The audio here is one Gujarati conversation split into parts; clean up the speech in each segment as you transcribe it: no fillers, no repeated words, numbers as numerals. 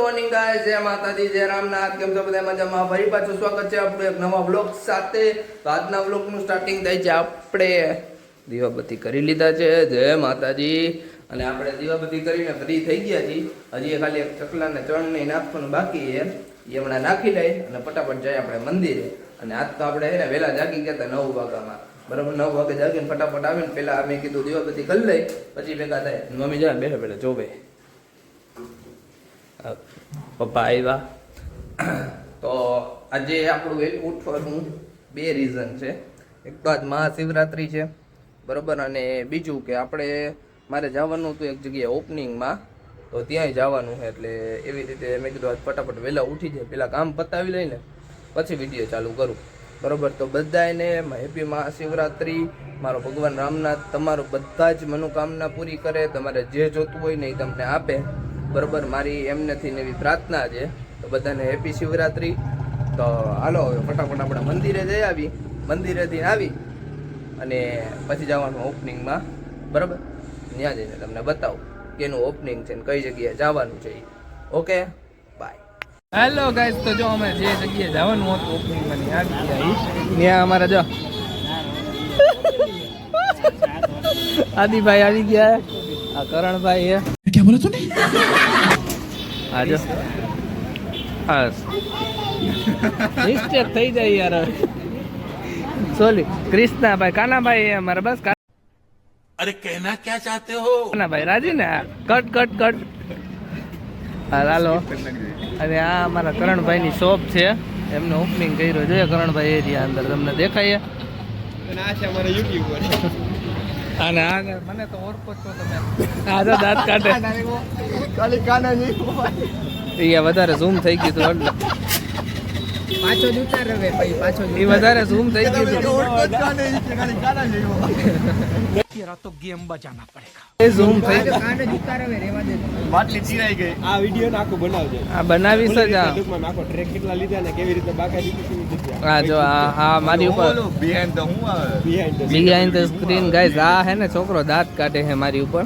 મોર્નિંગ ગાઈસ, જય માતાજી, જય રામનાથ. કેમ છો બધા મજામાં? ફરી પાછું સ્વાગત છે આપણું એક નવા વ્લોગ સાથે. તો આજના વ્લોગનું સ્ટાર્ટિંગ થાય છે આપણે દીવાબત્તી કરી લીધા છે. જય માતાજી. અને આપણે દીવાબત્તી કરીને ફ્રી થઈ ગયા છીએ. હજી ખાલી એક ચકલાને ચણ નહીં નાખવાનું બાકી છે, એ હમણાં નાખી લઈ અને ફટાફટ જાય આપણે મંદિરે. અને આજ તો આપણે એને વહેલા જાગી ગયા હતા 9 વાગ્યામાં. બરાબર, 9 વાગે જાગીને ફટાફટ આવીને પહેલા અમે કીધું દીવાબત્તી કરી લઈ, પછી ભેગા થાય. મમ્મી જાય બેઠા બેઠા જોવે. પપ્પા આવ્યા. તો આજે આપણું વહેલું ઉઠવાનું 2 રીઝન છે. એક તો આજ મહાશિવરાત્રિ છે, બરાબર, અને બીજું કે આપણે મારે જવાનું હતું એક જગ્યાએ ઓપનિંગમાં, તો ત્યાંય જવાનું છે. એટલે એવી રીતે મેં કીધું આજ ફટાફટ વહેલા ઉઠી જાય, પહેલાં કામ પતાવી લઈને પછી વિડીયો ચાલુ કરું. બરાબર, તો બધાને હેપી મહાશિવરાત્રિ. મારો ભગવાન રામનાથ તમારું બધા જ મનોકામના પૂરી કરે, તમારે જે જોતું હોય ને એ તમને આપે. બરાબર, મારી એમનેથી એવી પ્રાર્થના છે. તો બધાને હેપી શિવરાત્રિ. તો હાલો હવે ફટાફટ આપણે મંદિરે જઈ આવી. મંદિરેથી આવી અને પછી જવાનું ઓપનિંગમાં. બરાબર, ત્યાં જઈને તમને બતાવું કે એનું ઓપનિંગ છે ને કઈ જગ્યાએ જવાનું છે. Okay, by. હેલો ગાઈસ, તો જો અમે જે જગ્યાએ જવાનું હતું ઓપનિંગમાં ત્યાં અમારા જો આદિભાઈ આવી ગયા, આ કરણભાઈ હે. क्या बोला तूने? आजा बस मिस्टेक થઈ જાય યાર. સોરી કૃષ્ણાભાઈ, કાનાભાઈ અમારા બસ. अरे कहना क्या चाहते हो? કાનાભાઈ રાજી ને? Cut cut cut. હાલો. અને આ અમારા કરણભાઈની શોપ છે, એમનો ઓપનિંગ કર્યો. જોઈએ કરણભાઈ એરિયા અંદર તમને દેખાય. અને આ છે અમારા યુટ્યુબર. અને આગળ મને તો ઓળખો છો તમે. આ જો દાંત કાઢે. ખાલી કાના નહીં. એ વધારે ઝૂમ થઈ ગયું હતું એટલે પાછો જ ઉતાર હવે ભાઈ, પાછો જ એ વધારે ઝૂમ થઈ ગયું હતું. तो गेम बजाना पड़ेगा. એ ઝૂમ થઈ ગયું. કાંડ જ ઉતાર હવે રેવા દે. બાટલી ચીરાઈ ગઈ. આ વિડિયો નાખો બનાવજો. આ બનાવીશ જ. આ ટૂંકમાં નાખો ટ્રેક કેટલા લીધા ને કેવી રીતે બાકાજી દીધી. આ જો આ મારી ઉપર બિહાઇન્ડ તો હું આવે. Behind the screen guys. આ હે ને છોકરો દાંત કાઢે છે મારી ઉપર.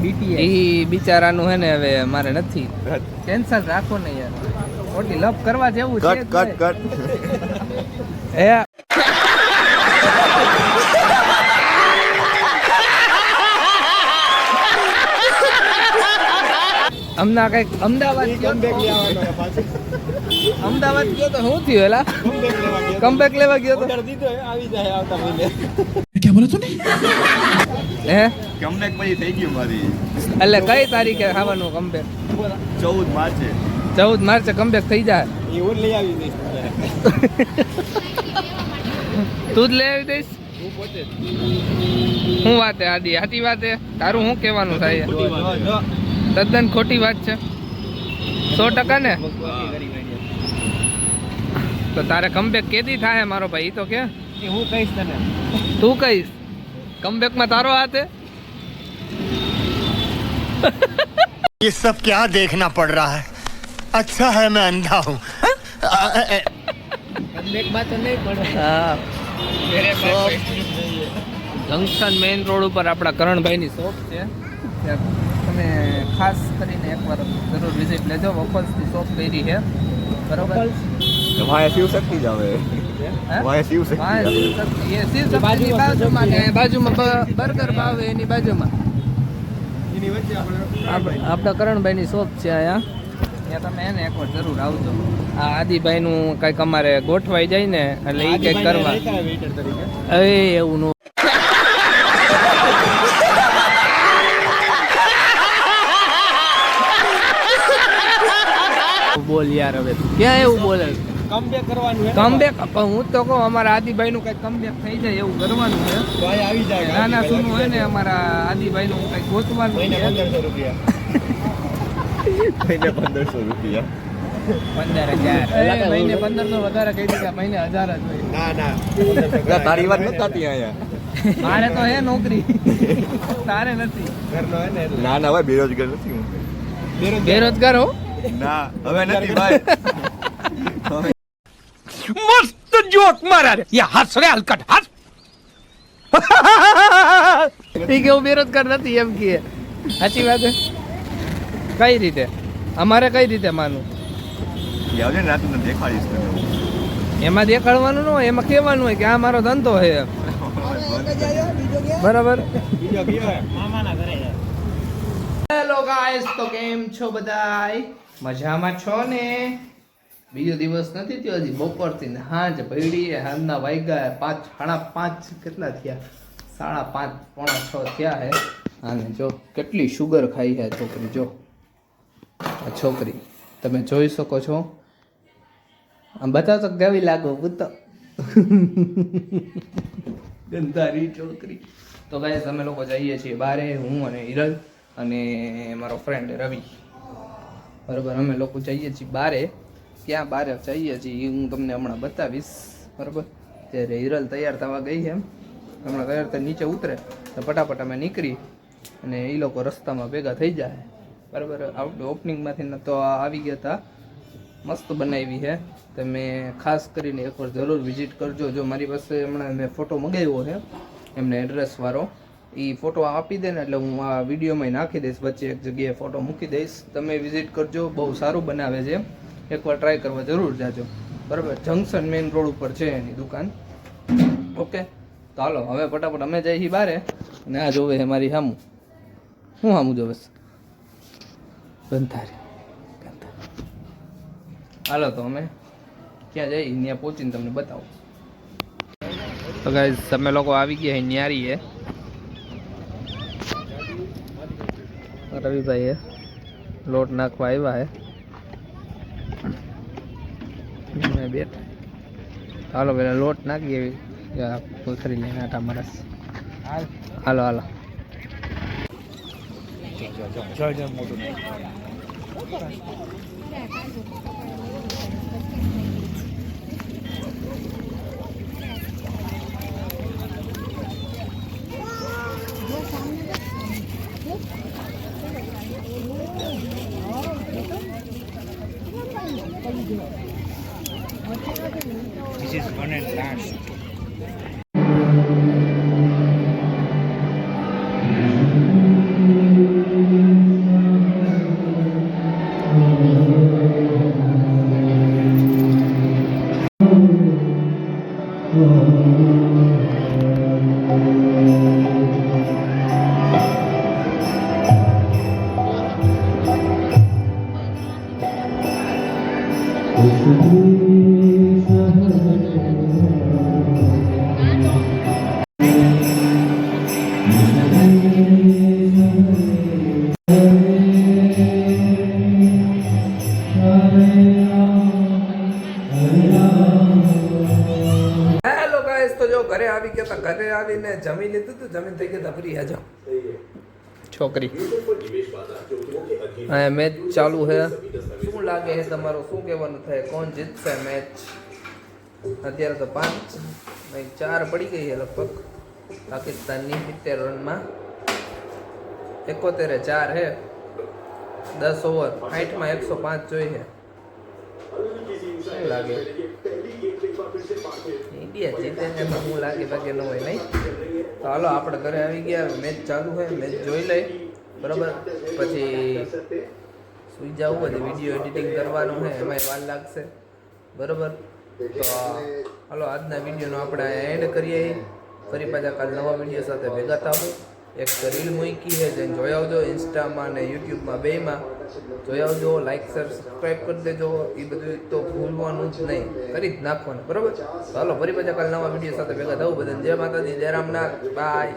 બીટીએસ ઈ બિચારાનું હે ને હવે મારે નથી. કેન્સલ રાખો ને યાર, ખોટી લપ કરવા જેવું છે. કટ કટ હે હમણાં કઈક અમદાવાદ ગયો તો. કમબેક લેવાનો પાછો. અમદાવાદ ગયો તો શું થયું એલા? કમબેક લેવા ગયો. કમબેક લેવા ગયો તો. ઓર્ડર દીધો હે, આવી જાય આવતા મહિને. હે કમબેક પછી થઈ ગયું મારી. એટલે કઈ તારીખે ખાવાનું કમબેક? 14 માર્ચે. 14 માર્ચે કમબેક થઈ જાય. એ હું લઈ આવી દઈશ તમને. તું જ લઈ આવી દઈશ? હું પોતે જ. શું વાત હે આદિ? સાચી વાત હે? તારું શું કહેવાનું થાય? જો જો તદ્દન ખોટી વાત છે. 100% ને? બકવાસી કરી કાઢ્યા. તો તારે કમબેક કેદી થાય મારો ભાઈ? તો કે એ હું કહીશ તને. તું કહીશ કમબેકમાં તારો હાથ હે? ये सब क्या देखना पड़ रहा है? अच्छा है मैं अंधा हूँ. કમબેક માં તો નહીં પડે. હા, મેરે શોપ. પાસ જોઈએ. જંકશન મેઇન રોડ ઉપર આપણા કરણભાઈની શોપ છે. ત્યાં તમે ખાસ કરીને એકવાર જરૂર વિઝિટ લેજો. વોફલ્સની શોપ કરી છે, બરોબર? વાય શિવ શક્તિ જ આવે. હે? વાય શિવ શક્તિ હા, આવે. શિવશક્તિ. એ શિવશક્તિની બાજુમાં ને બાજુમાં બર્ગર ભાવે એની બાજુમાં એની વચ્ચે આપણે આપણા કરણભાઈની શોપ છે અહીંયા. ત્યાં તમે એને એકવાર જરૂર આવજો. આ આદિભાઈનું કંઈક અમારે ગોઠવાઈ જાય ને એટલે એ કંઈક કરવા. વેઇટર તરીકે. એ એવું નું બોલ યાર, હવે તું ક્યાં એવું બોલે? કમબેક કરવાનું હે. કમબેક હું તો કહું અમારા આદિભાઈનું કંઈક કમબેક થઈ જાય એવું કરવાનું છે. ભાઈ આવી જાય. નાના સોનું હોય ને અમારા આદિભાઈનું કંઈક ગોતવાનું મહિને છે. 1500 રૂપિયા. મહિને 1500 રૂપિયા. 15,000. એ મહિને 1500 વધારે કહી દીધા, મહિને 1000 જ હોય. ના ના ના, તારી વાત નથી થતી અહીંયા. મારે તો હે નોકરી, તારે નથી. ઘરનો હે ને એટલે. ના ના ભાઈ, બેરોજગાર નથી હું. બેરોજગાર હો? ના હવે નથી ભાઈ. मस्त जोक मारा रे. ये हंस रे हलकट हंस. એ કે હું બેરોજગાર નથી એમ કે. સાચી વાત છે. કઈ રીતે? અમારે કઈ રીતે માનવું? એ આવજે ને રાતે તને દેખાડીશ તને હું. એમાં દેખાડવાનું ન હોય, એમાં કહેવાનું હોય કે આ મારો ધંધો છે. બરાબર. હેલો ગાઈસ, તો કેમ છો બધાય? મજામાં છો ને? બીજો દિવસ નથી થયો હજી, બપોરથી ને હાંજ પડી. હાલના વાગ્યા 5, 5:30 કેટલા થયા? 5:30, 5:45 થયા હે. અને જો કેટલી શુગર ખાઈ છે છોકરી. જો આ છોકરી તમે જોઈ શકો છો. આમ બતાવ તો કેવી લાગો બતાવ. ગંધારી છોકરી. તો ગાઈસ અમે લોકો જઈએ છીએ બારે, હું અને હિરલ અને મારો ફ્રેન્ડ રવિ. બરાબર, અમે લોકો જઈએ છીએ બારે. ક્યાં બારે જઈએ છીએ એ હું તમને હમણાં બતાવીશ. બરાબર, ત્યારે હિરલ તૈયાર થવા ગઈ છે. હમણાં તૈયાર થઈ નીચે ઉતરે તો ફટાફટ અમે નીકળી અને એ લોકો રસ્તામાં ભેગા થઈ જાય. બરાબર, ઓપનિંગમાંથી તો આવી ગયા હતા. મસ્ત બનાવી છે, તમે ખાસ કરીને એકવાર જરૂર વિઝિટ કરજો. જો મારી પાસે હમણાં મેં ફોટો મંગાવ્યો છે એમને એડ્રેસવાળો, એ ફોટો આપી દે ને એટલે હું આ વિડીયોમાં નાખી દઈશ, વચ્ચે એક જગ્યાએ ફોટો મૂકી દઈશ. તમે વિઝિટ કરજો, બહુ સારું બનાવે છે. એકવાર ટ્રાય કરવા જરૂર જાજો. બરાબર, જંકશન મેઇન રોડ ઉપર છે એની દુકાન. ઓકે, તો હાલો હવે ફટાફટ અમે જઈએ છીએ બારે. અને આ જોવે છે મારી સામું. શું સામું જોવે છે? ગંધારી. હાલો તો અમે ક્યાં જઈએ ત્યાં પહોંચીને તમને બતાવું. તો ગાઈસ તમે લોકો આવી ગયા ન્યારી હે. રવિભાઈ હે લોટ નાખવા આવ્યા હે. મેં બેઠા. હાલો પેલા લોટ નાખી એવી કોથરી લઈને આટા મારસ. હાલો હાલો. This is one and last. Hello guys, તો જો ઘરે આવી ગયા હતા. ઘરે આવીને જમી લીધું હતું. જમીન થઈ ગયા હતા ફ્રી. આજો છોકરી હા મેચ ચાલુ છે. શું લાગે છે તમારું? શું કહેવાનું થાય? કોણ જીતશે મેચ? અત્યારે તો 4 પડી ગઈ છે લગભગ પાકિસ્તાનની 70 રનમાં. 71 4 છે. 10 ઓવર 60માં 105 જોઈએ. શું લાગે? ઇન્ડિયા જીતે ને તો શું લાગે? બાકી ન હોય નહીં. તો હાલો આપણે ઘરે આવી ગયા. મેચ ચાલુ હોય, મેચ જોઈ લઈ. બરાબર, પછી સુઈ જવું. પછી વિડીયો એડિટિંગ કરવાનું છે, એમાંય વાર લાગશે. બરાબર, તો હાલો આજના વિડીયોનો આપણે એન્ડ કરીએ. ફરી પાછા કાલ નવા વિડીયો સાથે ભેગા થાવું. એક રીલ મૂકી છે જેને જોઈ આવજો. ઇન્સ્ટામાં અને યુટ્યુબમાં બેયમાં જોઈ આવજો. લાઈક શેર સબસ્ક્રાઈબ કરી દેજો. એ બધું તો ભૂલવાનું જ નહીં, કરી જ નાખવાનું. બરાબર, તો હાલો ફરી પાછા કાલ નવા વિડીયો સાથે ભેગા થવું. બધાને જય માતાજી, જય રામનાથ, બાય.